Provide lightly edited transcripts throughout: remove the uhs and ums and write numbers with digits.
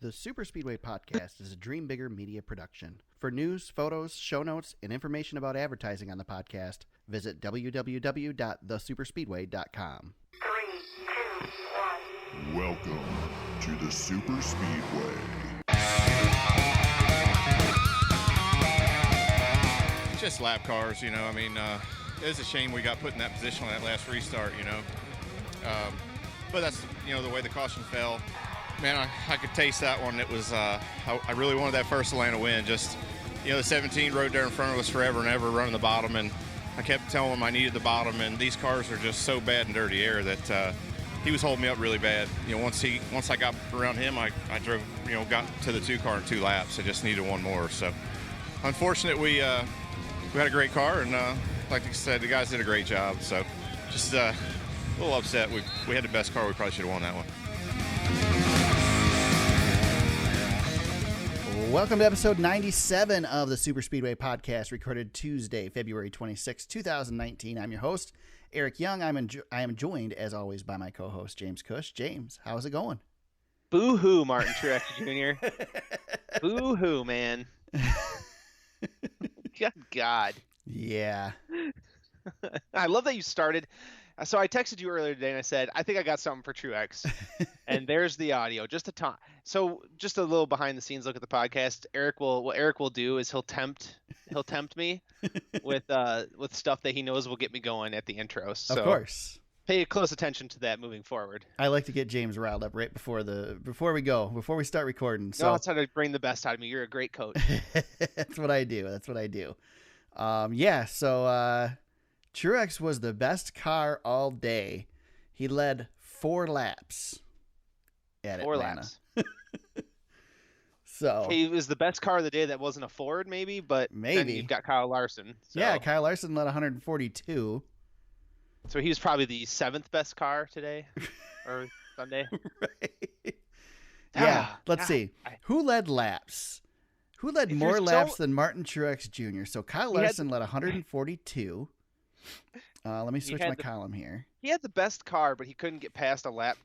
The Super Speedway Podcast is a Dream Bigger media production. For news, photos, show notes, and information about advertising on the podcast, visit www.thesuperspeedway.com. 3, 2, 1. Welcome to the Super Speedway. It's just lap cars, you know. I mean, it's a shame we got put in that position on that last restart, you know. But that's, you know, the way the caution fell. Man, I could taste that one. It was, I really wanted that first Atlanta win. Just, you know, the 17 rode there in front of us forever and ever, running the bottom, and I kept telling him I needed the bottom, and these cars are just so bad in dirty air that he was holding me up really bad. You know, once I got around him, I drove, you know, got to the 2 car in 2 laps. I just needed one more. So, unfortunate, we had a great car, and like I said, the guys did a great job. So, just a little upset. We had the best car. We probably should have won that one. Welcome to episode 97 of the Super Speedway Podcast, recorded Tuesday, February 26, 2019. I'm your host, Eric Young. I am joined, as always, by my co-host, James Cush. James, how's it going? Boo-hoo, Martin Truex Jr. Boo-hoo, man. Good God. Yeah. I love that you started. So I texted you earlier today and I said, I think I got something for Truex. And there's the audio, just a ton. So just a little behind the scenes look at the podcast. What Eric will do is he'll tempt me with stuff that he knows will get me going at the intro. So of course. Pay close attention to that moving forward. I like to get James riled up right before we start recording. So that's how to bring the best out of me. You're a great coach. That's what I do. So Truex was the best car all day. He led 4 laps at Atlanta. 4 laps. So he was the best car of the day that wasn't a Ford, maybe, but then you've got Kyle Larson. So. Yeah, Kyle Larson led 142. So he was probably the 7th best car today or Sunday. Right. Yeah, let's see. Who led laps? Who led more laps than Martin Truex Jr.? So Kyle Larson led 142. Let me switch my column here. He had the best car, but he couldn't get past lap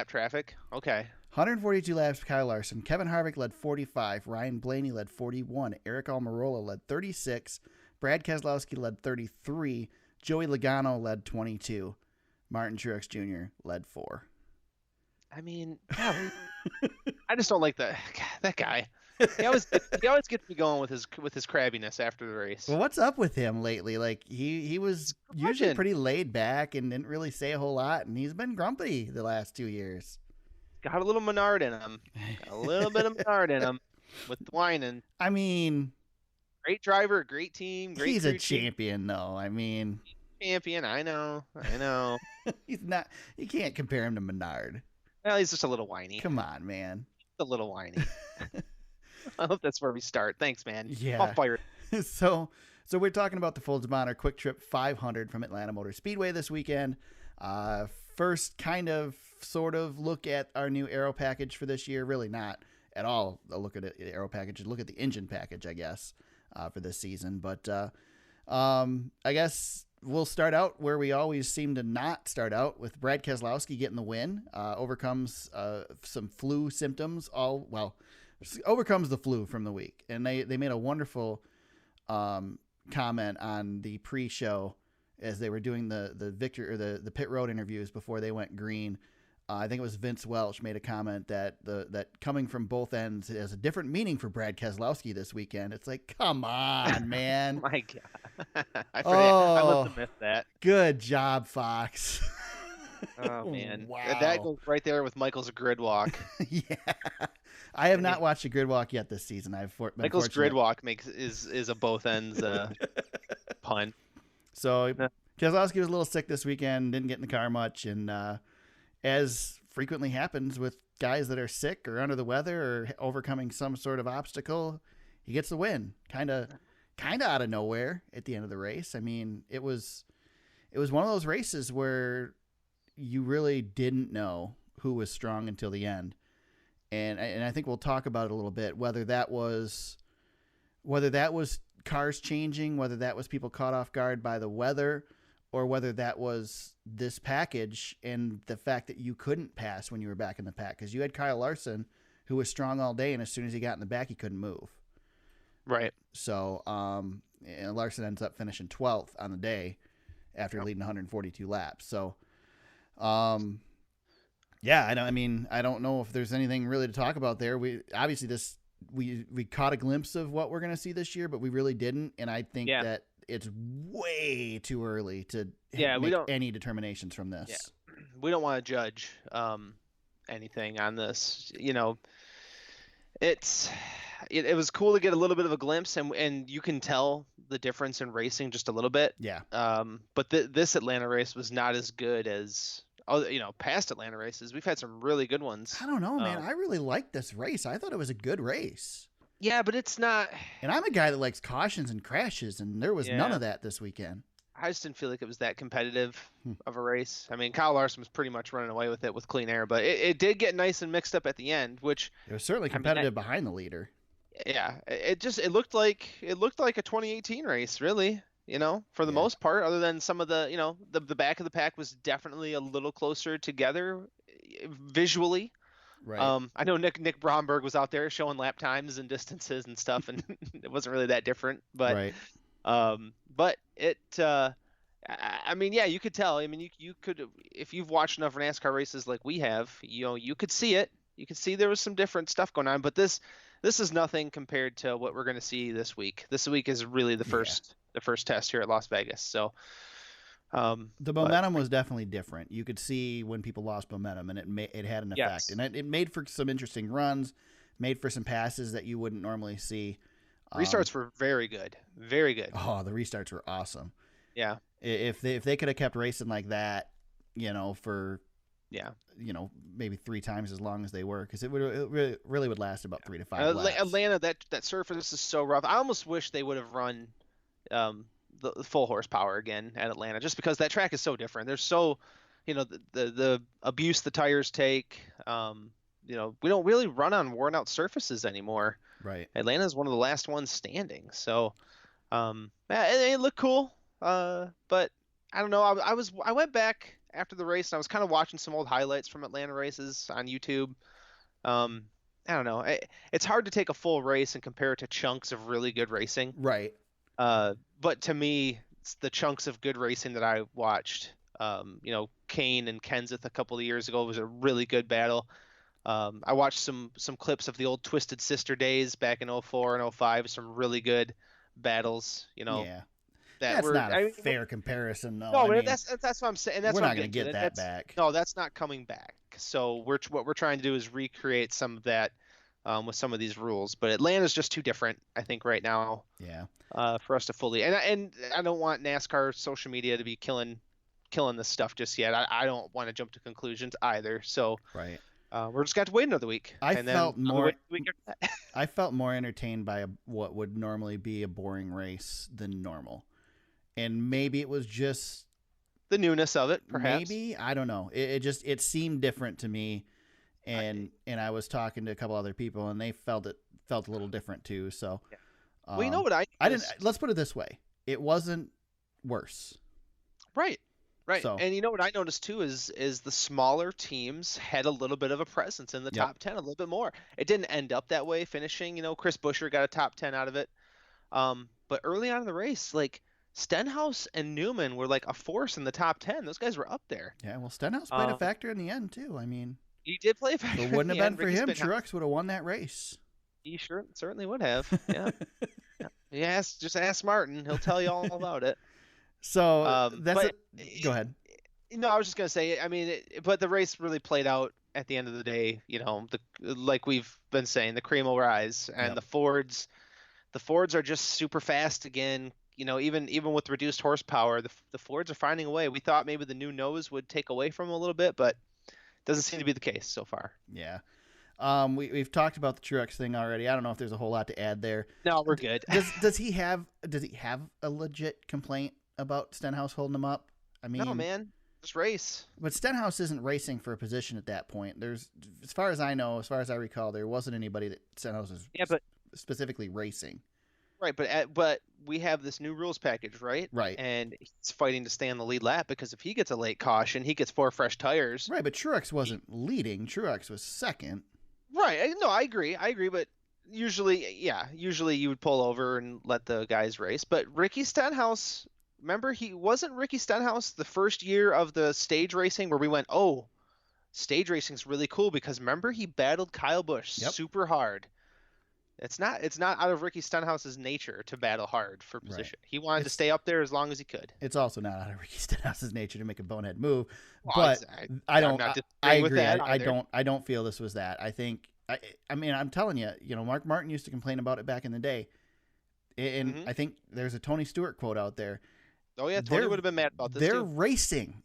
traffic. Okay. 142 laps, Kyle Larson. Kevin Harvick led 45. Ryan Blaney led 41. Eric Almirola led 36. Brad Keselowski led 33. Joey Logano led 22. Martin Truex Jr. led 4. I mean, I just don't like that guy. He always gets me going with his crabbiness after the race. Well, what's up with him lately? Like he was usually pretty laid back and didn't really say a whole lot, and he's been grumpy the last 2 years. Got a little Menard in him. Got a little bit of Menard in him with the whining. I mean, great driver, great team. He's a champion, though. I mean, champion. I know. He's not. You can't compare him to Menard. Well, he's just a little whiny. Come on, man. A little whiny. I hope that's where we start. Thanks, man. Yeah. I'll fire. So we're talking about the Folds of Honor Quick Trip 500 from Atlanta Motor Speedway this weekend. First kind of sort of look at our new aero package for this year. Really not at all a look at the aero package. Look at the engine package, I guess, for this season. But I guess we'll start out where we always seem to not start out, with Brad Keselowski getting the win. Overcomes some flu symptoms. Overcomes the flu from the week. And they made a wonderful comment on the pre-show as they were doing the pit road interviews before they went green. I think it was Vince Welch made a comment that that coming from both ends has a different meaning for Brad Keselowski this weekend. It's like, come on, man. My God. I must have missed that. Good job, Fox. Oh, man. Wow. That goes right there with Michael's grid walk. Yeah. I have not watched a grid walk yet this season. Michael's grid walk is a both ends pun. So Keselowski was a little sick this weekend, didn't get in the car much, and as frequently happens with guys that are sick or under the weather or overcoming some sort of obstacle, he gets the win. Kind of out of nowhere at the end of the race. I mean, it was one of those races where you really didn't know who was strong until the end. And I think we'll talk about it a little bit, whether that was cars changing, whether that was people caught off guard by the weather, or whether that was this package and the fact that you couldn't pass when you were back in the pack. Because you had Kyle Larson, who was strong all day, and as soon as he got in the back, he couldn't move. Right. So and Larson ends up finishing 12th on the day after leading 142 laps. So, yeah, I don't know if there's anything really to talk about there. We obviously we caught a glimpse of what we're going to see this year, but we really didn't. And I think that it's way too early to make any determinations from this. Yeah. We don't want to judge anything on this. You know, it was cool to get a little bit of a glimpse, and you can tell the difference in racing just a little bit. Yeah. But this Atlanta race was not as good as past Atlanta races. We've had some really good ones. I don't know, man. I really liked this race. I thought it was a good race. Yeah, but it's not. And I'm a guy that likes cautions and crashes, and there was none of that this weekend. I just didn't feel like it was that competitive of a race. I mean, Kyle Larson was pretty much running away with it with clean air, but it did get nice and mixed up at the end, which it was certainly competitive behind the leader. Yeah, it looked like a 2018 race, really. You know, for the most part, other than some of the the back of the pack was definitely a little closer together visually. Right. I know Nick Bromberg was out there showing lap times and distances and stuff, and it wasn't really that different. But right. But it, I mean, yeah, you could tell. I mean, you could, if you've watched enough NASCAR races like we have, you could see it. You could see there was some different stuff going on. But this is nothing compared to what we're going to see this week. This week is really the first test here at Las Vegas. So the momentum was definitely different. You could see when people lost momentum, and it had an effect, and it made for some interesting runs, made for some passes that you wouldn't normally see. Restarts were very good. Very good. Oh, the restarts were awesome. Yeah. If they could have kept racing like that, for maybe 3 times as long as they were, because it really would last about 3 to 5 laps. Atlanta, that surface is so rough. I almost wish they would have run the full horsepower again at Atlanta, just because that track is so different. There's so, the abuse the tires take. We don't really run on worn out surfaces anymore. Right. Atlanta is one of the last ones standing. So, it looked cool. But I don't know. I went back after the race and I was kind of watching some old highlights from Atlanta races on YouTube. I don't know. It's hard to take a full race and compare it to chunks of really good racing. Right. But to me, it's the chunks of good racing that I watched. Kane and Kenseth a couple of years ago was a really good battle. I watched some clips of the old Twisted Sister days back in 04 and 05. Some really good battles, Yeah. That's not a fair comparison, though. No, that's what I'm saying. That's we're what not going to get that back. No, that's not coming back. So what we're trying to do is recreate some of that with some of these rules. But Atlanta's just too different, I think, right now. Yeah. For us to fully and I don't want NASCAR social media to be killing this stuff just yet. I don't want to jump to conclusions either. So right. We're just going to wait another week. I felt more entertained by what would normally be a boring race than normal. And maybe it was just the newness of it, perhaps. Maybe, I don't know. It seemed different to me, and I was talking to a couple other people, and they felt a little different too. So, well, you know what I didn't. Let's put it this way: it wasn't worse. Right. Right. So, and you know what I noticed too is the smaller teams had a little bit of a presence in the top 10, a little bit more. It didn't end up that way finishing. Chris Buescher got a top 10 out of it. But early on in the race, like Stenhouse and Newman were like a force in the top 10. Those guys were up there. Yeah, well, Stenhouse played a factor in the end too. I mean, he did play a factor. If it wouldn't have been for him, Truex would have won that race. He certainly would have. Yeah. Yes, just ask Martin. He'll tell you all about it. So go ahead. No, I was just gonna say. I mean, but the race really played out at the end of the day. Like we've been saying, the cream will rise, and the Fords are just super fast again. Even with reduced horsepower, the Fords are finding a way. We thought maybe the new nose would take away from them a little bit, but doesn't seem to be the case so far. Yeah. We've talked about the Truex thing already. I don't know if there's a whole lot to add there. No, we're good. Does he have a legit complaint about Stenhouse holding him up? I mean, no, man, just race. But Stenhouse isn't racing for a position at that point. There's, as far as I know, as far as I recall, there wasn't anybody that Stenhouse was specifically racing. Right, but we have this new rules package, right? Right. And he's fighting to stay on the lead lap because if he gets a late caution, he gets 4 fresh tires. Right, but Truex wasn't leading. Truex was second. Right. No, I agree. But usually you would pull over and let the guys race. But Ricky Stenhouse, remember he wasn't Ricky Stenhouse the first year of the stage racing where we went, oh, stage racing's really cool because remember he battled Kyle Busch Yep. super hard. It's not out of Ricky Stenhouse's nature to battle hard for position. He wanted to It's- stay up there as long as he could. It's also not out of Ricky Stenhouse's nature to make a bonehead move, Well, but I I'm don't. not I disagreeing with agree. that I either. don't. I don't feel this was that. I think. I mean, I'm telling you. Mark Martin used to complain about it back in the day, and Mhm. I think there's a Tony Stewart quote out there. Oh yeah, Tony They're- would have been mad about this They're too. racing,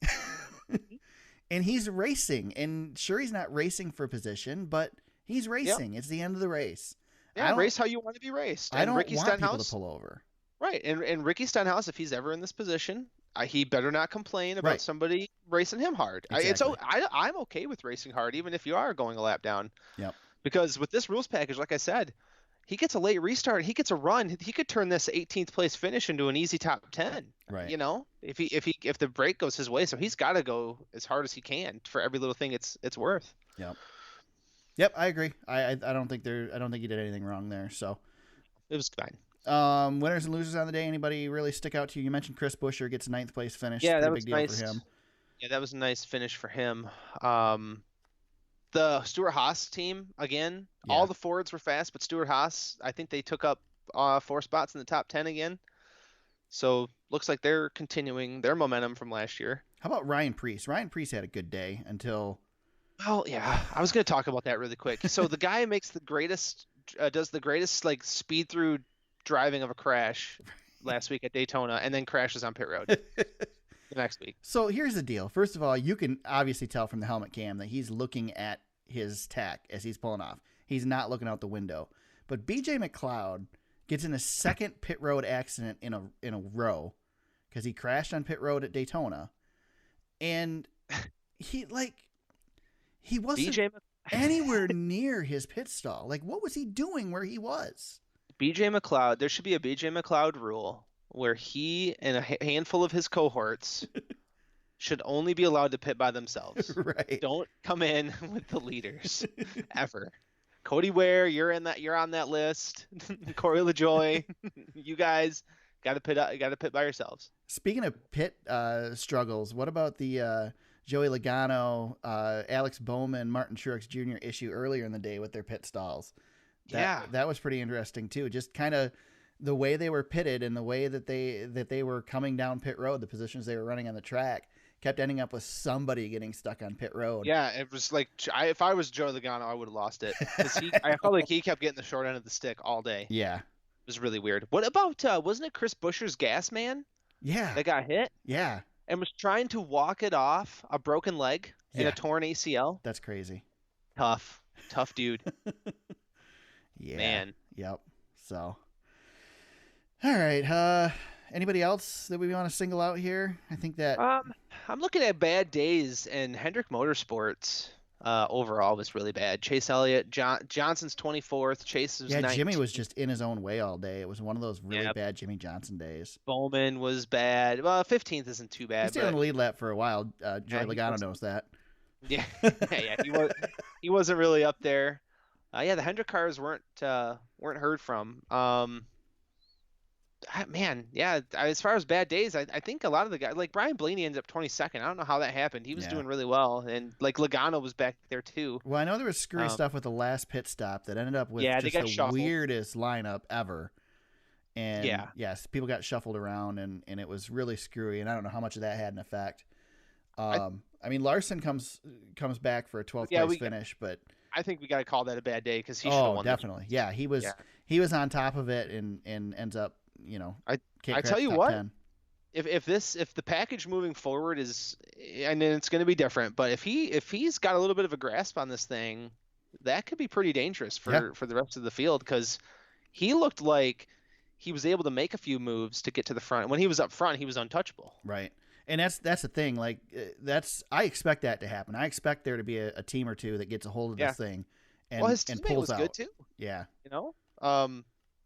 and he's racing, and sure, he's not racing for position, but he's racing. It's the end of the race. I Yeah, don't- race how you want to be raced. I And don't Ricky want people to Stenhouse, pull over. right? And Ricky Stenhouse, if he's ever in this position, he better not complain about Right. somebody racing him hard. Exactly. I'm okay with racing hard, even if you are going a lap down. Yep. Because with this rules package, like I said, he gets a late restart, he gets a run, he could turn this 18th place finish into an easy top 10. Right. If the break goes his way, so he's got to go as hard as he can for every little thing it's worth. Yep, I agree. I don't think he did anything wrong there. So, It was fine. winners and losers on the day. Anybody really stick out to you? You mentioned Chris Buescher gets a 9th place finish. Yeah, Pretty that big was deal nice. for him. Yeah, that was a nice finish for him. The Stuart Haas team, again, Yeah. all the Fords were fast, but Stuart Haas, I think they took up 4 spots in the top 10 again. So looks like they're continuing their momentum from last year. How about Ryan Preece? Ryan Preece had a good day until Well, yeah, I was going to talk about that really quick. So the guy makes the greatest, does the greatest like speed through driving of a crash last week at Daytona, and then crashes on pit road the next week. So here's the deal. First of all, you can obviously tell from the helmet cam that he's looking at his tack as he's pulling off. He's not looking out the window. But BJ McLeod gets in a second pit road accident in a row because he crashed on pit road at Daytona, and he wasn't BJ anywhere near his pit stall. Like, what was he doing where he was? McLeod, there should be a BJ McLeod rule where he and a handful of his cohorts should only be allowed to pit by themselves. Right. Don't come in with the leaders ever. Cody Ware, you're on that list. Corey LaJoy, you guys got to pit by yourselves. Speaking of pit struggles, what about the Joey Logano, Alex Bowman, Martin Truex Jr. issue earlier in the day with their pit stalls? That was pretty interesting too. Just kind of the way they were pitted and the way that they were coming down pit road, the positions they were running on the track, kept ending up with somebody getting stuck on pit road. Yeah, it was like if I was Joey Logano, I would have lost it. 'Cause I felt like he kept getting the short end of the stick all day. Yeah. It was really weird. What about wasn't it Chris Buescher's gas man Yeah. that got hit Yeah. and was trying to walk it off a broken leg and Yeah. a torn ACL? That's crazy. Tough dude. Yeah. Man. Yep. So, all right. Anybody else that we want to single out here? I think that I'm looking at bad days, and Hendrick Motorsports overall was really bad. Chase Elliott, Johnson's 24th. Chase was 19th. Jimmy was just in his own way all day. It was one of those really Yep. bad Jimmy Johnson days. Bowman was bad. Well, 15th isn't too He bad. stayed on the lead lap for a while. Joey he Logano was- knows that. Yeah, he wasn't really up there. Yeah, the Hendrick cars weren't heard from. Man, yeah. As far as bad days, I think a lot of the guys, like Brian Blaney, ended up 22nd. I don't know how that happened. He was Yeah. doing really well, and like Logano was back there too. Well, I know there was screwy stuff with the last pit stop that ended up with Yeah, they just got the shuffled. weirdest lineup ever. And Yeah. yes, people got shuffled around, and it was really screwy. And I don't know how much of that had an effect. I mean, Larson comes back for a 12th place finish, but I think we got to call that a bad day because he should have won. definitely, yeah, he was on top of it and ends up, I tell you top what, 10. If the package moving forward is, and then it's going to be different, but if he's got a little bit of a grasp on this thing, that could be pretty dangerous for the rest of the field, because he looked like he was able to make a few moves to get to the front. When he was up front, he was untouchable. Right. And that's the thing. Like I expect that to happen. I expect there to be a team or two that gets a hold of this thing and, his and teammate pulls was out. good too. Yeah.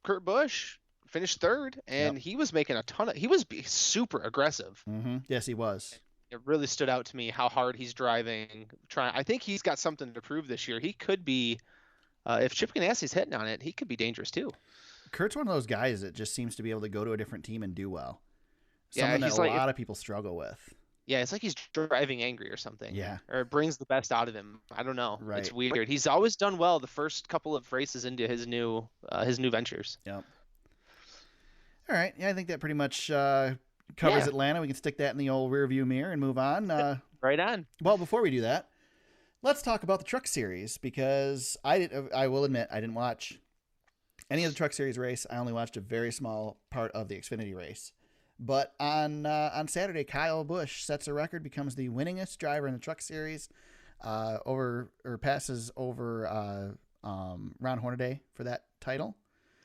Kurt Busch finished third, and he was making he was super aggressive. Mm-hmm. Yes, he was. It really stood out to me how hard he's driving. I think he's got something to prove this year. He could be if Chip Ganassi's hitting on it, he could be dangerous too. Kurt's one of those guys that just seems to be able to go to a different team and do well. Yeah, Something that he's a like- lot of people struggle with. Yeah, it's like he's driving angry or something. Yeah. Or it brings the best out of him. I don't know. Right. It's weird. He's always done well the first couple of races into his new ventures. Yep. All right. Yeah, I think that pretty much covers Yeah. Atlanta. We can stick that in the old rearview mirror and move on. Right on. Well, before we do that, let's talk about the Truck Series because I will admit I didn't watch any of the Truck Series race. I only watched a very small part of the Xfinity race. But on Saturday, Kyle Busch sets a record, becomes the winningest driver in the Truck Series, passes over Ron Hornaday for that title.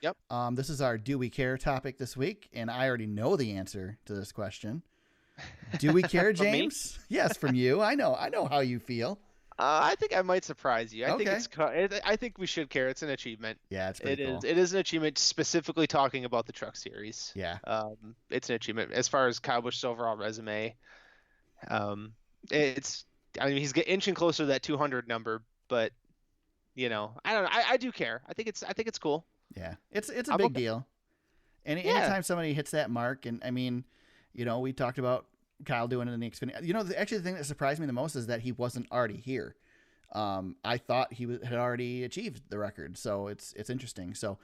Yep. This is our Do We Care topic this week, and I already know the answer to this question. Do we care, From me? James? Yes, from you. I know how you feel. I think I might surprise you. I think Okay. I think we should care. It's an achievement. Yeah, it's pretty cool. It is an achievement, specifically talking about the Truck Series. Yeah. It's an achievement as far as Kyle Busch's overall resume. It's, I mean, he's inching closer to that 200 number, but I don't know. I do care. I think it's cool. Yeah, it's a I'm big okay. deal. Yeah. Anytime somebody hits that mark, and I mean, we talked about Kyle doing it in the Xfinity. Actually, the thing that surprised me the most is that he wasn't already here. I thought he had already achieved the record, so it's interesting. So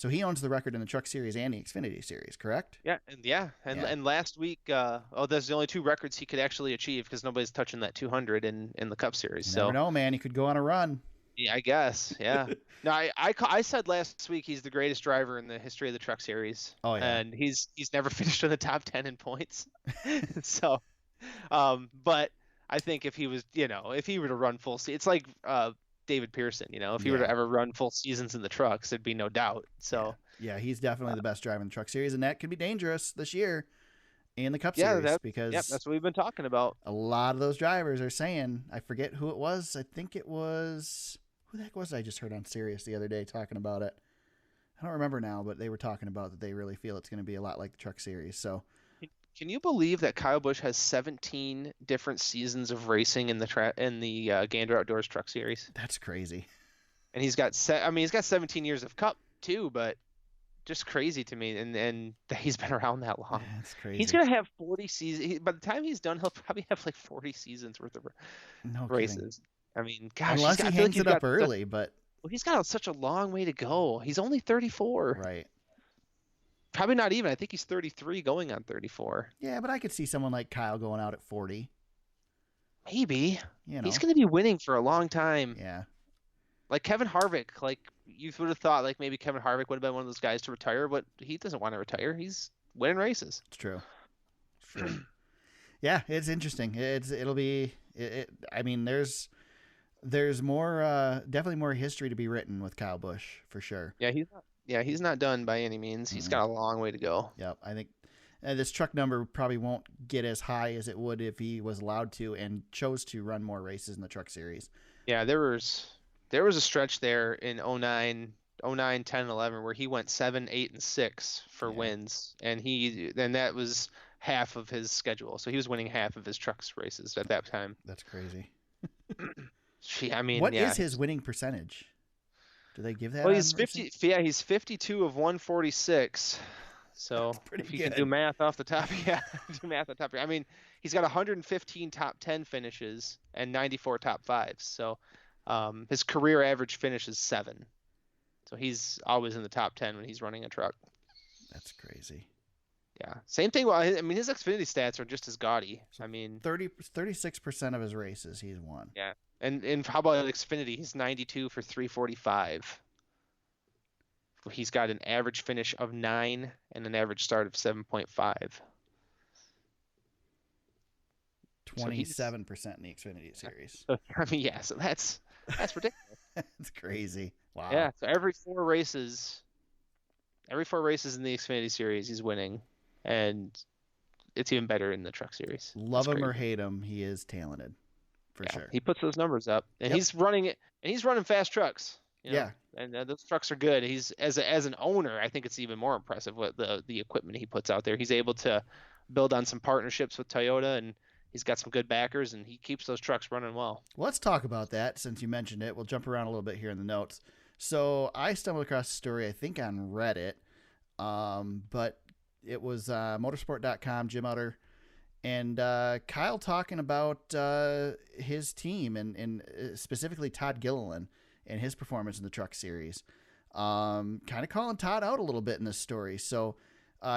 he owns the record in the Truck Series and the Xfinity Series, correct? Yeah, and last week, that's the only two records he could actually achieve because nobody's touching that 200 in the Cup Series. You never know, man. He could go on a run. Yeah, I guess. Yeah. No, I said last week he's the greatest driver in the history of the Truck Series. Oh, yeah. And he's never finished in the top 10 in points. So, but I think if he was, if he were to run full season, it's like David Pearson, if he were to ever run full seasons in the trucks, there'd be no doubt. So, yeah, he's definitely the best driver in the Truck Series, and that could be dangerous this year in the Cup Yeah, Series because that's what we've been talking about. a lot of those drivers are saying, I forget who it was. I think it was, who the heck was it I just heard on Sirius the other day talking about it? I don't remember now, but they were talking about that they really feel it's going to be a lot like the Truck Series. So, Can you believe that Kyle Busch has 17 different seasons of racing in the Gander Outdoors Truck Series? that's crazy. And he's got 17 years of Cup too, but just crazy to me. And that he's been around that long. That's crazy. He's gonna have 40 seasons. By the time he's done, he'll probably have like 40 seasons worth of no races. kidding. I mean, gosh, Unless I he feel like hangs he's it up got early, but well, he's got such a long way to go. He's only 34. right. Probably not even. I think he's 33, going on 34. Yeah, but I could see someone like Kyle going out at 40. Maybe. You know. He's gonna be winning for a long time. Yeah. Like Kevin Harvick, like you would have thought, like maybe Kevin Harvick would have been one of those guys to retire, but he doesn't want to retire. He's winning races. It's true. It's true. Yeah, it's interesting. It'll be. I mean, there's more, definitely more history to be written with Kyle Busch for sure. Yeah, he's not done by any means. He's got a long way to go. Yep, I think this truck number probably won't get as high as it would if he was allowed to and chose to run more races in the Truck Series. Yeah, there was a stretch there in 09, 10, 11 where he went 7, 8, and 6 for wins, and that was half of his schedule. So he was winning half of his trucks races at that time. That's crazy. I mean, what is his winning percentage? Do they give that? Well, on he's racing? 50. Yeah, he's 52 of 146. So pretty if you can good. do math off the top, I mean, he's got 115 top 10 finishes and 94 top 5s. So his career average finish is 7. So he's always in the top 10 when he's running a truck. That's crazy. Yeah. Same thing. Well, I mean, his Xfinity stats are just as gaudy. I mean, 36% of his races he's won. yeah. And how about Xfinity? He's 92 for 345. He's got an average finish of 9 and an average start of 7.5. 27% in the Xfinity Series. So, I mean, yeah. So that's ridiculous. That's crazy. Wow. Yeah. So every four races in the Xfinity Series, he's winning, and it's even better in the Truck Series. Love That's him or crazy. hate him, he is talented for sure. He puts those numbers up, and Yep. he's running it, and he's running fast trucks. Yeah. And those trucks are good. He's as an owner, I think it's even more impressive what the equipment he puts out there. He's able to build on some partnerships with Toyota, and he's got some good backers, and he keeps those trucks running well. Well, let's talk about that since you mentioned it. We'll jump around a little bit here in the notes. So I stumbled across the story, I think on Reddit, but it was motorsport.com, Jim Utter, and Kyle talking about his team and specifically Todd Gilliland and his performance in the Truck Series. Kind of calling Todd out a little bit in this story. So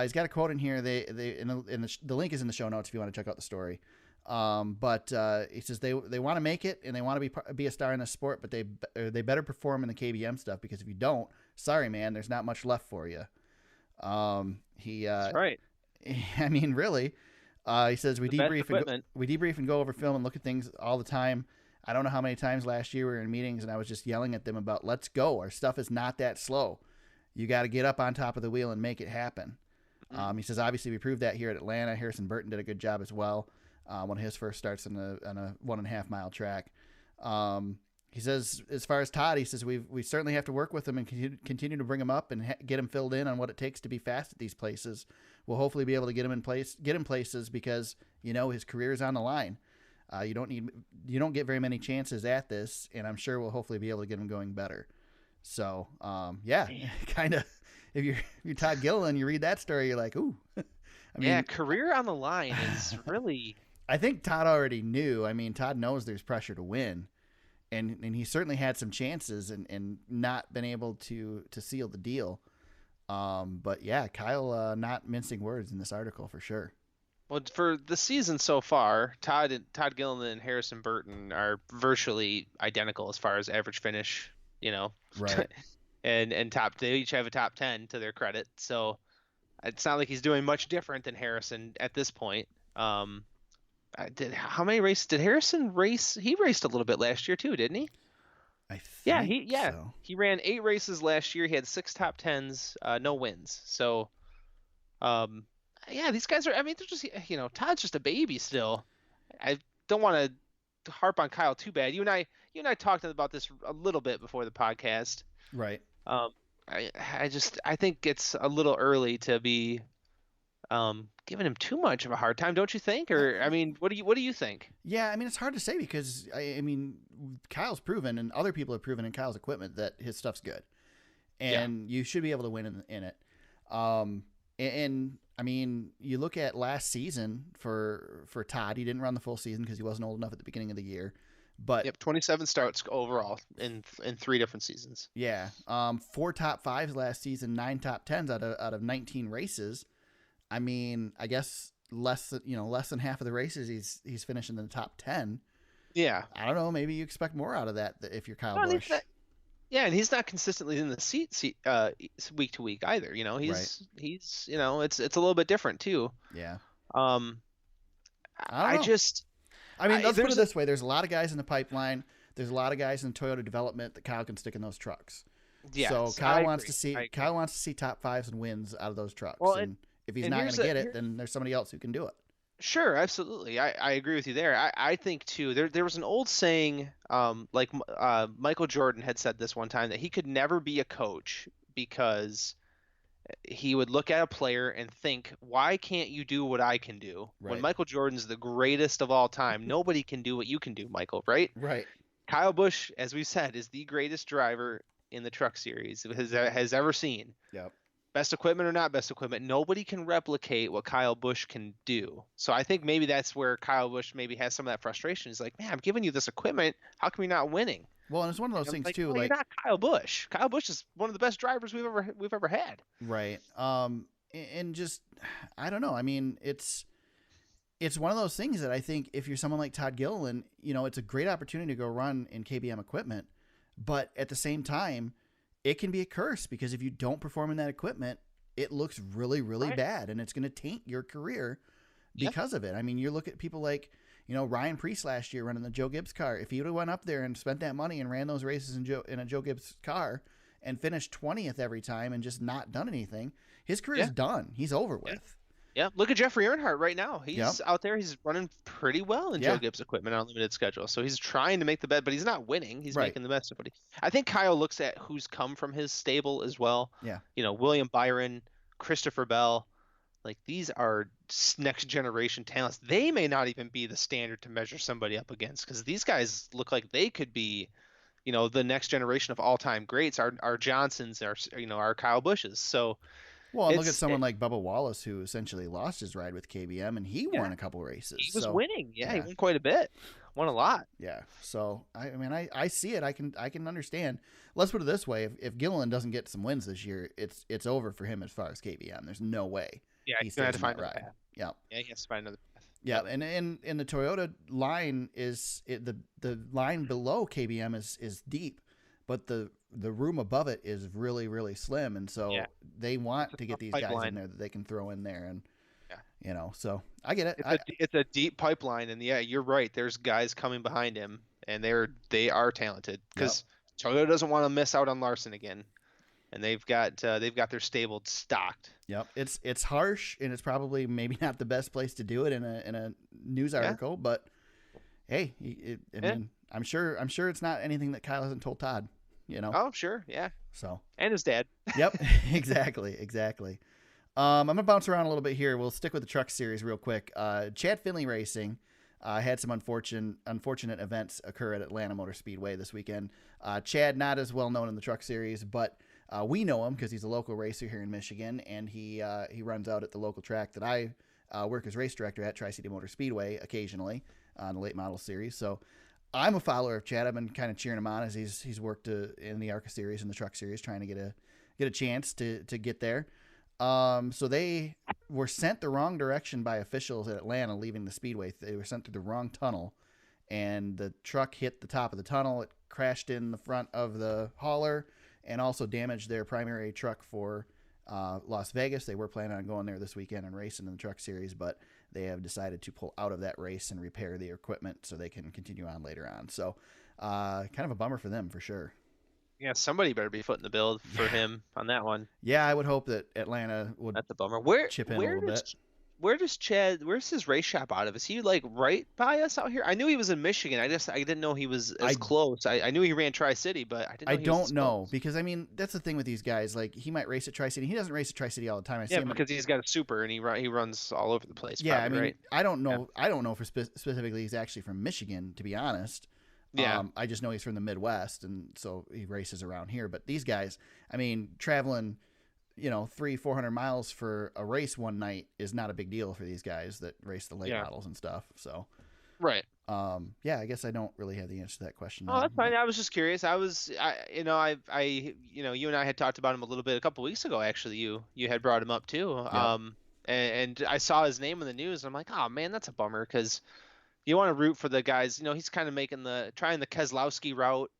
he's got a quote in here. The link is in the show notes if you want to check out the story. But he says they want to make it and they want to be a star in the sport, but they better perform in the KBM stuff, because if you don't, sorry man, there's not much left for you. That's right. I mean, really. He says we debrief and go over film and look at things all the time. I don't know how many times last year we were in meetings and I was just yelling at them about, let's go. Our stuff is not that slow. You got to get up on top of the wheel and make it happen. He says, obviously we proved that here at Atlanta. Harrison Burton did a good job as well. One of his first starts on a 1.5 mile track. He says, as far as Todd, he says, we certainly have to work with him and continue to bring him up and get him filled in on what it takes to be fast at these places. We'll hopefully be able to get him places because, his career is on the line. You don't get very many chances at this, and I'm sure we'll hopefully be able to get him going better. So, kind of, if you're Todd Gilliland, you read that story, you're like, ooh. Career on the line is really. I think Todd already knew. I mean, Todd knows there's pressure to win, and he certainly had some chances and not been able to seal the deal. But yeah, Kyle not mincing words in this article for sure. Well, for the season so far, Todd Gilliland and Harrison Burton are virtually identical as far as average finish, Right. and they each have a top 10 to their credit. So it's not like he's doing much different than Harrison at this point. How many races did Harrison race? He raced a little bit last year too, didn't he? I think so. He ran 8 races last year. He had 6 top 10s, no wins. So, these guys are. I mean, they're just Todd's just a baby still. I don't want to harp on Kyle too bad. You and I talked about this a little bit before the podcast. Right. I think it's a little early to be giving him too much of a hard time, don't you think? Or I mean, what do you think? Yeah, I mean, it's hard to say because I mean, Kyle's proven and other people have proven in Kyle's equipment that his stuff's good, and you should be able to win in it. And I mean, you look at last season for Todd, he didn't run the full season because he wasn't old enough at the beginning of the year. But 27 starts overall in 3 different seasons. Yeah, 4 top 5s last season, 9 top 10s out of 19 races. I mean, I guess less than half of the races he's finishing in the top 10. Yeah, I don't know. Maybe you expect more out of that if you're Kyle Busch. Yeah, and he's not consistently in the seat week to week either. He's it's a little bit different too. Yeah. I mean, let's put it this way: there's a lot of guys in the pipeline. There's a lot of guys in Toyota development that Kyle can stick in those trucks. Yeah. So Kyle wants to see top 5s and wins out of those trucks. Well, and if he's not going to get it, then there's somebody else who can do it. Sure, absolutely. I agree with you there. I think too. There was an old saying, Michael Jordan had said this one time, that he could never be a coach because he would look at a player and think, why can't you do what I can do? Right. When Michael Jordan's the greatest of all time, nobody can do what you can do, Michael, right? Right. Kyle Busch, as we said, is the greatest driver in the Truck Series has ever seen. Yep. Best equipment or not best equipment, nobody can replicate what Kyle Busch can do. So I think maybe that's where Kyle Busch maybe has some of that frustration. He's like, man, I'm giving you this equipment. How come you're not winning? Well, and it's one of those things too. Well, you're not Kyle Busch. Kyle Busch is one of the best drivers we've ever had. Right. And just I don't know. I mean, it's one of those things that I think if you're someone like Todd Gilliland, it's a great opportunity to go run in KBM equipment, but at the same time, it can be a curse because if you don't perform in that equipment, it looks really, really bad, and it's going to taint your career because of it. I mean, you look at people like, Ryan Preece last year running the Joe Gibbs car. If he would have went up there and spent that money and ran those races in a Joe Gibbs car and finished 20th every time and just not done anything, his career is done. He's over with. Yeah, look at Jeffrey Earnhardt right now. He's out there. He's running pretty well in Joe Gibbs equipment on a limited schedule. So he's trying to make the bet, but he's not winning. He's making the best of it. I think Kyle looks at who's come from his stable as well. Yeah. William Byron, Christopher Bell. Like, these are next generation talents. They may not even be the standard to measure somebody up against because these guys look like they could be the next generation of all-time greats are Johnsons, are Kyle Bushes. So Well, and look at someone like Bubba Wallace, who essentially lost his ride with KBM, and he won a couple races. He was so, winning. Yeah, he won quite a bit. Won a lot. Yeah. So I mean, I see it. I can understand. Let's put it this way: if Gilliland doesn't get some wins this year, it's over for him as far as KBM. There's no way. Yeah, he's going to find another path. Yeah. Yeah, he has to find another path. Yeah, and the Toyota line the line below KBM is deep, but the room above it is really, really slim, and so they want to get these guys in there that they can throw in there, and so I get it. It's a deep pipeline, and you're right. There's guys coming behind him, and they are talented because Toyota doesn't want to miss out on Larson again, and they've got their stable stocked. Yep, it's harsh, and it's probably maybe not the best place to do it in a news article, but hey, I mean, I'm sure it's not anything that Kyle hasn't told Todd. Oh, sure, yeah. So and his dad. Yep, exactly. I'm gonna bounce around a little bit here. We'll stick with the truck series real quick. Chad Finley Racing had some unfortunate events occur at Atlanta Motor Speedway this weekend. Chad, not as well known in the truck series, but we know him because he's a local racer here in Michigan, and he runs out at the local track that I work as race director at, Tri-City Motor Speedway, occasionally on the late model series. So I'm a follower of Chad. I've been kind of cheering him on as he's worked in the ARCA series and the truck series, trying to get a chance to get there. So they were sent the wrong direction by officials at Atlanta leaving the speedway. They were sent through the wrong tunnel, and the truck hit the top of the tunnel. It crashed in the front of the hauler and also damaged their primary truck for Las Vegas. They were planning on going there this weekend and racing in the truck series, but they have decided to pull out of that race and repair the equipment so they can continue on later on. So kind of a bummer for them for sure. Yeah, somebody better be footing the bill for him on that one. Yeah, I would hope that Atlanta would. That's a bummer. Chip in a little bit. Where's his race shop out of? Is he like right by us out here? I knew he was in Michigan. I didn't know he was as close. I knew he ran Tri-City, but I don't know because I mean that's the thing with these guys. Like he might race at Tri-City. He doesn't race at Tri-City all the time. Because he's got a super and he runs all over the place. Yeah, probably, I mean right? I don't know. Yeah. I don't know for specifically he's actually from Michigan, to be honest. Yeah. I just know he's from the Midwest, and so he races around here. But these guys, I mean, traveling 300-400 miles for a race one night is not a big deal for these guys that race the late models and stuff. So, right. Yeah, I guess I don't really have the answer to that question. Oh, that's fine. I was just curious. You and I had talked about him a little bit a couple weeks ago. Actually, you had brought him up too. Yeah. And I saw his name in the news. And I'm like, oh man, that's a bummer because you want to root for the guys. He's kind of trying the Keselowski route.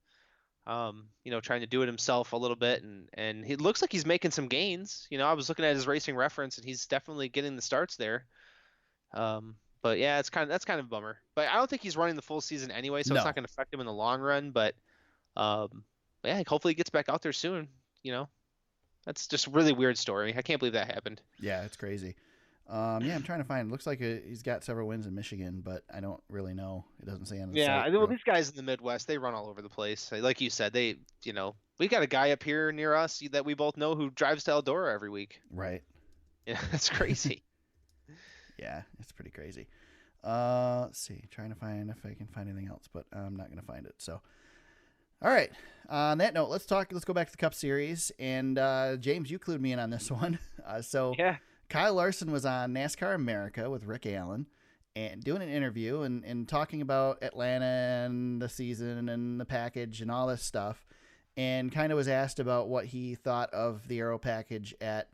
Trying to do it himself a little bit, and he looks like he's making some gains. I was looking at his racing reference, and he's definitely getting the starts there. But yeah, that's kind of a bummer. But I don't think he's running the full season anyway, so it's not going to affect him in the long run. But yeah, hopefully he gets back out there soon. That's just a really weird story. I can't believe that happened. Yeah, it's crazy. I'm trying to find. Looks like he's got several wins in Michigan, but I don't really know. It doesn't say on the site. Well, these guys in the Midwest, they run all over the place. Like you said, we got a guy up here near us that we both know who drives to Eldora every week. Right. Yeah, that's crazy. Yeah, it's pretty crazy. Let's see. Trying to find if I can find anything else, but I'm not going to find it. So, all right. On that note, let's go back to the Cup Series, and James, you clued me in on this one. Yeah. Kyle Larson was on NASCAR America with Rick Allen and doing an interview and talking about Atlanta and the season and the package and all this stuff, and kind of was asked about what he thought of the aero package at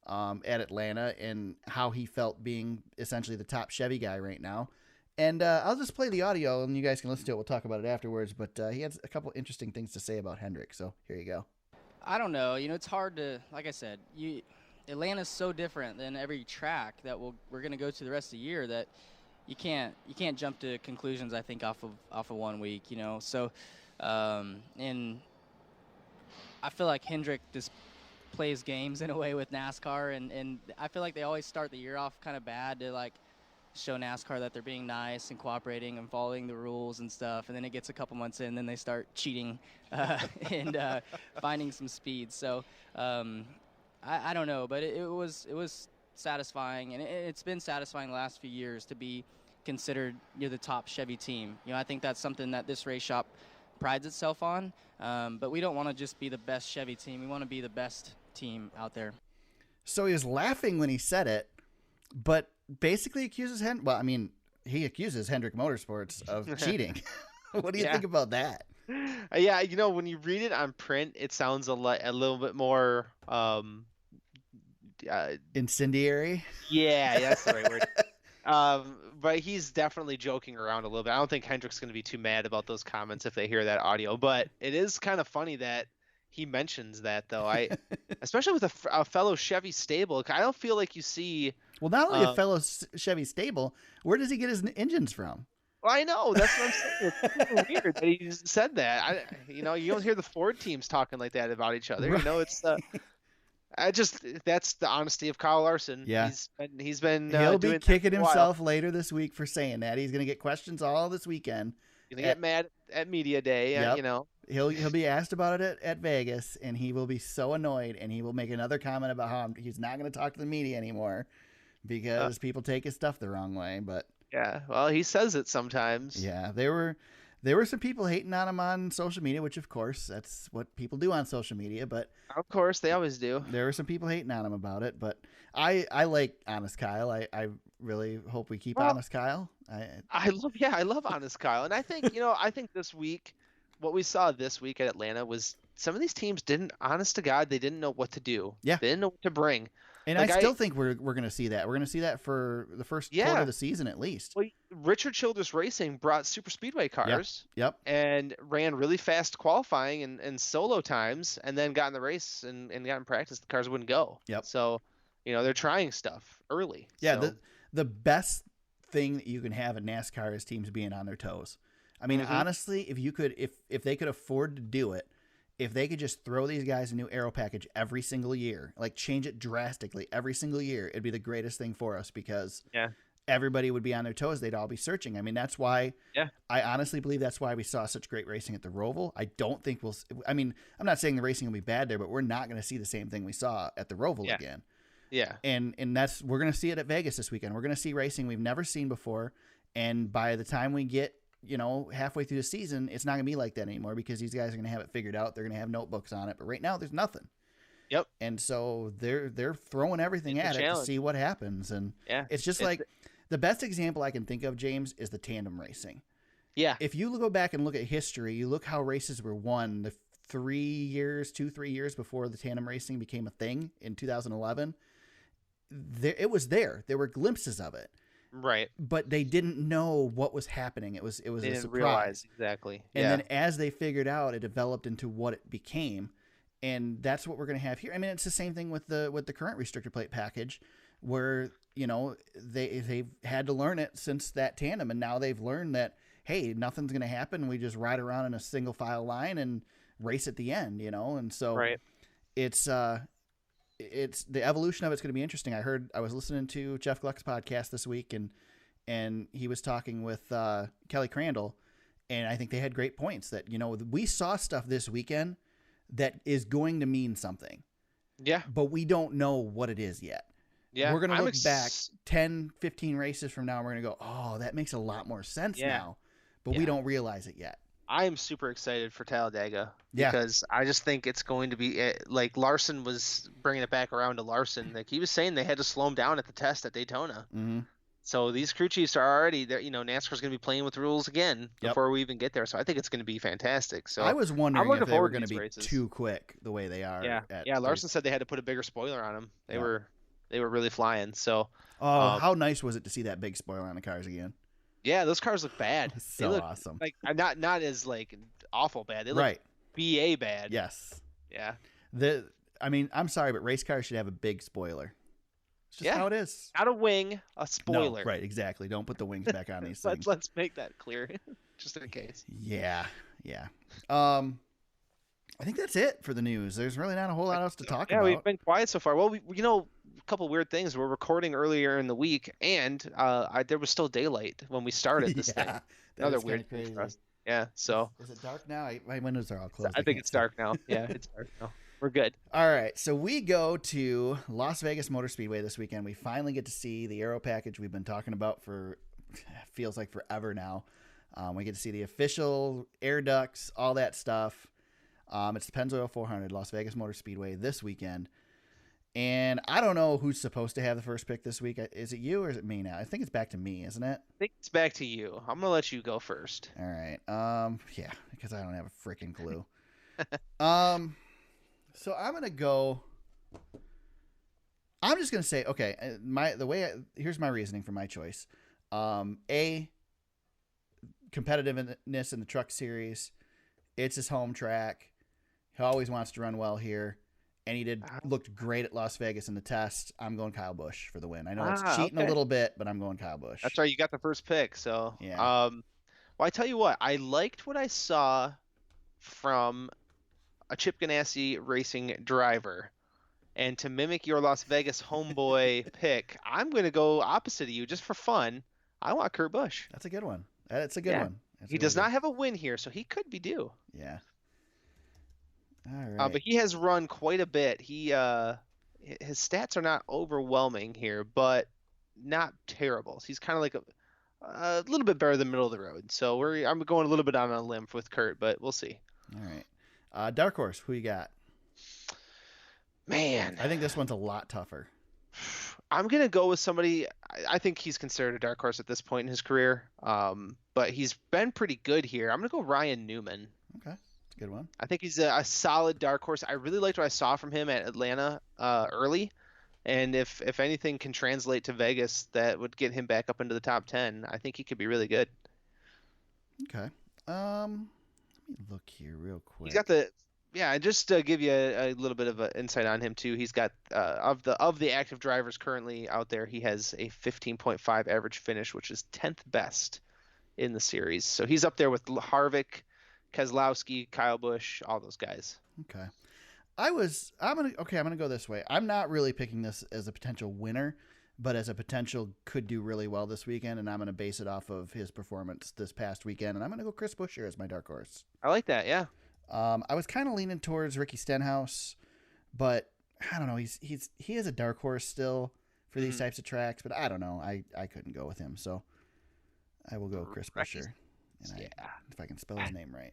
Atlanta and how he felt being essentially the top Chevy guy right now. And I'll just play the audio and you guys can listen to it. We'll talk about it afterwards, but he has a couple interesting things to say about Hendrick. So here you go. I don't know. It's hard to, like I said, Atlanta's so different than every track that we're going to go to the rest of the year that you can't jump to conclusions, I think, off of 1 week, So, and I feel like Hendrick just plays games in a way with NASCAR, and I feel like they always start the year off kind of bad to like show NASCAR that they're being nice and cooperating and following the rules and stuff, and then it gets a couple months in, then they start cheating and finding some speed. So. I don't know, but it was satisfying, and it's been satisfying the last few years to be considered the top Chevy team. I think that's something that this race shop prides itself on. But we don't want to just be the best Chevy team. We want to be the best team out there. So he was laughing when he said it, but basically accuses he accuses Hendrick Motorsports of cheating. What do you think about that? Yeah, when you read it on print, it sounds a little bit more Incendiary. Yeah, that's the right word. But he's definitely joking around a little bit. I don't think Hendrick's going to be too mad about those comments if they hear that audio. But it is kind of funny that he mentions that, though. Especially with a fellow Chevy stable, I don't feel like you see. Well, not only a fellow Chevy stable, where does he get his engines from? Well, I know, that's what I'm saying. It's super weird that he said that. You don't hear the Ford teams talking like that about each other. Right. It's that's the honesty of Kyle Larson. Yeah. He's been He'll doing be kicking himself later this week for saying that. He's going to get questions all this weekend. Gonna get mad at media day. Yep. He'll be asked about it at Vegas, and he will be so annoyed, and he will make another comment about how he's not going to talk to the media anymore because people take his stuff the wrong way. But yeah, well, he says it sometimes. Yeah, there were some people hating on him on social media, which of course that's what people do on social media. But of course they always do. There were some people hating on him about it, but I like Honest Kyle. I really hope we keep Honest Kyle. I love Honest Kyle, and I think I think this week, what we saw this week at Atlanta was some of these teams didn't, honest to God, they didn't know what to do. Yeah, they didn't know what to bring. And I still think we're going to see that. We're going to see that for the first quarter of the season at least. Well, Richard Childress Racing brought super speedway cars. Yep. And ran really fast qualifying and solo times, and then got in the race and got in practice. The cars wouldn't go. Yep. So, they're trying stuff early. Yeah. So. The best thing that you can have in NASCAR is teams being on their toes. I mean, honestly, if they could afford to do it, if they could just throw these guys a new aero package every single year, like change it drastically every single year, it'd be the greatest thing for us because everybody would be on their toes. They'd all be searching. I mean, that's why I honestly believe that's why we saw such great racing at the Roval. I don't think I'm not saying the racing will be bad there, but we're not going to see the same thing we saw at the Roval again. Yeah. And we're going to see it at Vegas this weekend. We're going to see racing we've never seen before. And by the time we get, halfway through the season, it's not going to be like that anymore because these guys are going to have it figured out. They're going to have notebooks on it. But right now, there's nothing. Yep. And so they're throwing everything at it to see what happens. And it's just the best example I can think of, James, is the tandem racing. Yeah. If you go back and look at history, you look how races were won the 3 years before the tandem racing became a thing in 2011. It was there. There were glimpses of it. Right. But they didn't know what was happening. It was they a didn't surprise. Realize exactly. And then as they figured out, it developed into what it became. And that's what we're going to have here. I mean, it's the same thing with the current restrictor plate package where, they've had to learn it since that tandem. And now they've learned that, hey, nothing's going to happen. We just ride around in a single file line and race at the end, And so it's the evolution of it's going to be interesting. I was listening to Jeff Gluck's podcast this week and he was talking with Kelly Crandall, and I think they had great points that, we saw stuff this weekend that is going to mean something. Yeah. But we don't know what it is yet. Yeah. We're going to look back 10, 15 races from now and we're going to go, oh, that makes a lot more sense now. But we don't realize it yet. I am super excited for Talladega because I just think it's going to be like Larson was bringing it back around to Larson. Like he was saying they had to slow him down at the test at Daytona. Mm-hmm. So these crew chiefs are already there. NASCAR's going to be playing with rules again before we even get there. So I think it's going to be fantastic. So I was wondering if they were going to be races. Too quick the way they are. Yeah. Larson said they had to put a bigger spoiler on them. They were really flying. So how nice was it to see that big spoiler on the cars again? Yeah, those cars look bad. So they look awesome. Like not as like awful bad. They look BA bad. Yes. Yeah. I'm sorry, but race cars should have a big spoiler. It's just how it is. Not a wing, a spoiler. No, right, exactly. Don't put the wings back on these things. Let's make that clear, just in case. Yeah. I think that's it for the news. There's really not a whole lot else to talk about. Yeah, we've been quiet so far. Well, a couple weird things. We're recording earlier in the week, and there was still daylight when we started this thing. Another weird thing for us. Yeah, so. Is it dark now? My windows are all closed. I think it's dark now. Yeah, it's dark now. We're good. All right, so we go to Las Vegas Motor Speedway this weekend. We finally get to see the aero package we've been talking about for feels like forever now. We get to see the official air ducts, all that stuff. It's the Pennzoil 400, Las Vegas Motor Speedway this weekend. And I don't know who's supposed to have the first pick this week. Is it you or is it me now? I think it's back to me, isn't it? I think it's back to you. I'm going to let you go first. All right. Yeah, because I don't have a freaking clue. So I'm going to go. I'm just going to say, okay, here's my reasoning for my choice. A, competitiveness in the truck series. It's his home track. He always wants to run well here. And he looked great at Las Vegas in the test. I'm going Kyle Busch for the win. I know it's cheating a little bit, but I'm going Kyle Busch. That's right. You got the first pick. So, yeah. Well, I tell you what, I liked what I saw from a Chip Ganassi racing driver. And to mimic your Las Vegas homeboy pick, I'm going to go opposite of you just for fun. I want Kurt Busch. That's a good one. That's a good one. He does not have a win here, so he could be due. Yeah. All right. But he has run quite a bit. His stats are not overwhelming here, but not terrible. So he's kind of like a little bit better than middle of the road. So I'm going a little bit on a limb with Kurt, but we'll see. All right. Dark horse, who you got? Man, I think this one's a lot tougher. I'm going to go with somebody. I think he's considered a dark horse at this point in his career. But he's been pretty good here. I'm going to go Ryan Newman. Okay. That's a good one. I think he's a solid dark horse. I really liked what I saw from him at Atlanta early. And if anything can translate to Vegas, that would get him back up into the top 10. I think he could be really good. Okay. Let me look here real quick. He's got just to give you a little bit of an insight on him too. He's got of the active drivers currently out there, he has a 15.5 average finish, which is 10th best in the series. So he's up there with Harvick, Keselowski, Kyle Busch, all those guys. Okay. I'm gonna go this way. I'm not really picking this as a potential winner, but as a potential could do really well this weekend, and I'm gonna base it off of his performance this past weekend, and I'm gonna go Chris Buescher as my dark horse. I like that, yeah. I was kind of leaning towards Ricky Stenhouse, but I don't know. He is a dark horse still for these types of tracks, but I don't know. I couldn't go with him, so I will go Chris Buescher. If I can spell his name right.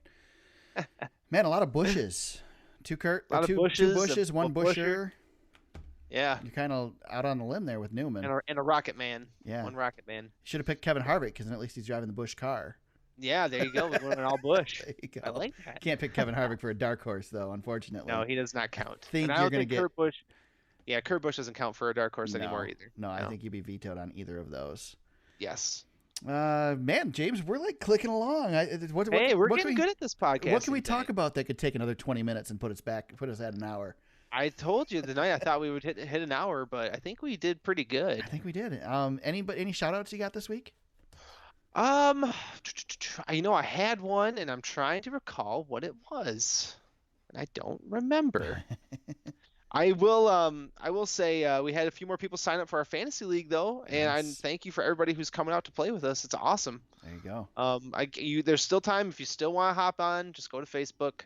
Man, a lot of Bushes. Two Bushes, one Buescher. Yeah. You're kind of out on the limb there with Newman. And a Rocket Man. Yeah. One Rocket Man. Should have picked Kevin Harvick because at least he's driving the Busch car. Yeah, there you go. We're going all Busch. There you go. I like that. Can't pick Kevin Harvick for a dark horse, though, unfortunately. No, he does not count. I think you're going to get... Kurt Busch... Yeah, Kurt Busch doesn't count for a dark horse anymore either. No, I think you'd be vetoed on either of those. Yes. Man, James, we're like clicking along. We're getting good at this podcast. What can we talk about that could take another 20 minutes and put us at an hour? I told you the night I thought we would hit an hour, but I think we did pretty good. I think we did. Any shout outs you got this week? I had one and I'm trying to recall what it was. And I don't remember. I will say we had a few more people sign up for our fantasy league though, and I thank you for everybody who's coming out to play with us. It's awesome. There you go. There's still time if you still want to hop on. Just go to Facebook.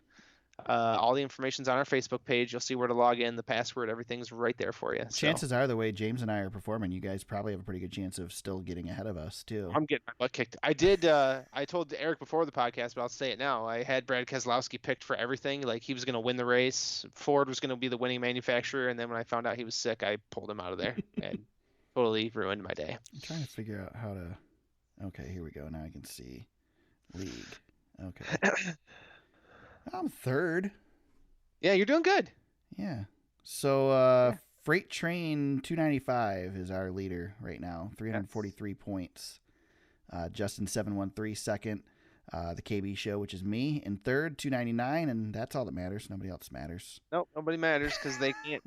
All the information's on our Facebook page. You'll see where to log in, the password, everything's right there for you. Chances are, the way James and I are performing, you guys probably have a pretty good chance of still getting ahead of us too. I'm getting my butt kicked. I did. I told Eric before the podcast, but I'll say it now. I had Brad Keselowski picked for everything. Like he was going to win the race. Ford was going to be the winning manufacturer, and then when I found out he was sick, I pulled him out of there and totally ruined my day. I'm trying to figure out how to. Okay, here we go. Now I can see league. Okay. I'm third. Yeah, you're doing good. Yeah. So Freight Train 295 is our leader right now. 343 points. Justin 713 second. The KB Show, which is me, in third, 299, and that's all that matters. Nobody else matters. Nope, nobody matters because they can't.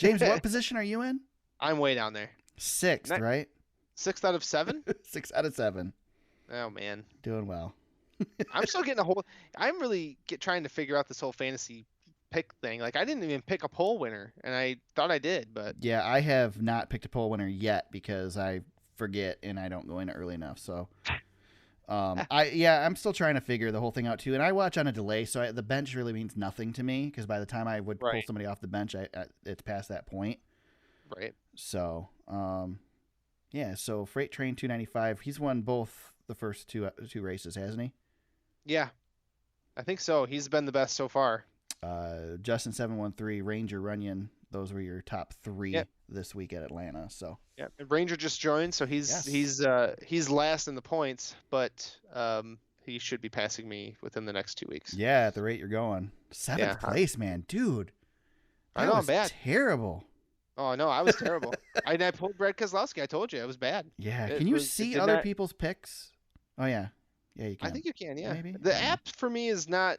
James, what position are you in? I'm way down there. Sixth, right? 6 out of 7? 6 out of 7. Oh, man. Doing well. I'm still getting I'm really trying to figure out this whole fantasy pick thing. Like I didn't even pick a poll winner, and I thought I did, but yeah, I have not picked a poll winner yet because I forget and I don't go in early enough. So, I'm still trying to figure the whole thing out too. And I watch on a delay, so the bench really means nothing to me because by the time I would pull somebody off the bench, it's past that point. Right. So, Yeah, so Freight Train 295. He's won both the first two races, hasn't he? Yeah, I think so. He's been the best so far. Justin 713, Ranger Runyon. Those were your top three Yep. this week at Atlanta. So Yeah, and Ranger just joined, so he's Yes. he's last in the points, but he should be passing me within the next 2 weeks. yeah, at the rate you're going, seventh Yeah, place, man, dude. I That know I'm was bad. terrible. Oh no, I was terrible. I pulled Brad Keselowski. I told you it was bad. Yeah, It can you was- it see did other not- people's picks? Oh yeah, you can. I think you can. Yeah, Maybe? the I don't know. app for me is not.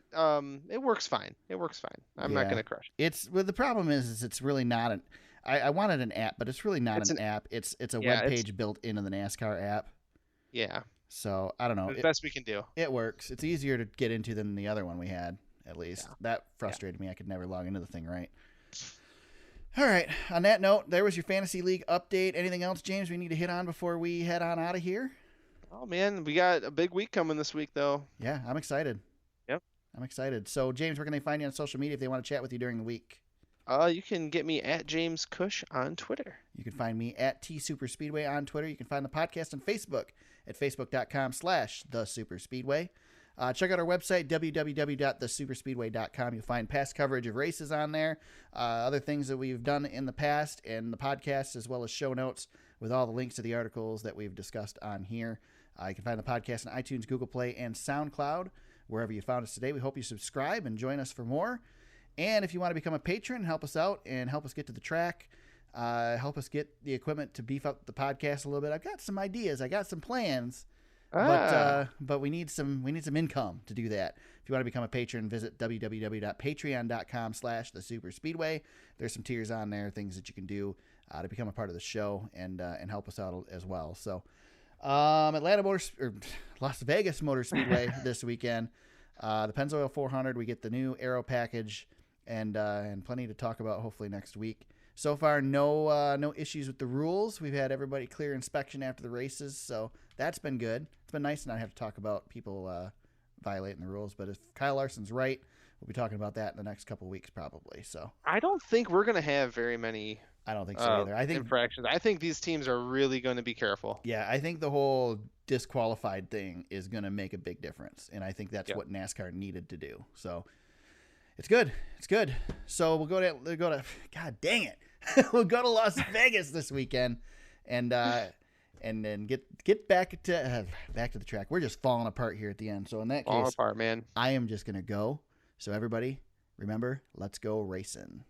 It works fine. It works fine. I'm not Yeah. gonna crush. It's well, the problem is it's really not an. I wanted an app, but it's really not It's an an- app. It's a Yeah, web it's- page built into the NASCAR app. Yeah, So I don't know. the best we can do. It works. It's easier to get into than the other one we had, at least. Yeah. That frustrated me. I could never log into the thing right. All right. On that note, there was your Fantasy League update. Anything else, James, we need to hit on before we head on out of here? Oh man, we got a big week coming this week though. Yeah, I'm excited. Yep. I'm excited. So, James, where can they find you on social media if they want to chat with you during the week? You can get me at James Cush on Twitter. You can find me at TSuperspeedway on Twitter. You can find the podcast on Facebook at facebook.com/thesuperspeedway. Check out our website, www.thesuperspeedway.com. You'll find past coverage of races on there, other things that we've done in the past, and the podcast, as well as show notes with all the links to the articles that we've discussed on here. You can find the podcast on iTunes, Google Play, and SoundCloud, wherever you found us today. We hope you subscribe and join us for more. And if you want to become a patron, help us out and help us get to the track, help us get the equipment to beef up the podcast a little bit. I've got some ideas. I got some plans. But we need some income to do that. If you want to become a patron, visit www.patreon.com/thesuperspeedway. There's some tiers on there, things that you can do to become a part of the show and help us out as well. So, Las Vegas Motor Speedway this weekend. The Pennzoil 400. We get the new aero package and plenty to talk about hopefully next week. So far, no issues with the rules. We've had everybody clear inspection after the races, so that's been good. It's been nice to not have to talk about people violating the rules. But if Kyle Larson's right, we'll be talking about that in the next couple of weeks probably. So I don't think we're gonna have very many I don't think so either. I think infractions. I think these teams are really going to be careful. Yeah, I think the whole disqualified thing is going to make a big difference, and I think that's what NASCAR needed to do. So it's good. It's good. So we'll go to God dang it, we'll go to Las Vegas this weekend, and then get back to the track. We're just falling apart here at the end. So in that Falling case, apart, man. I am just gonna go. So everybody, remember, let's go racing.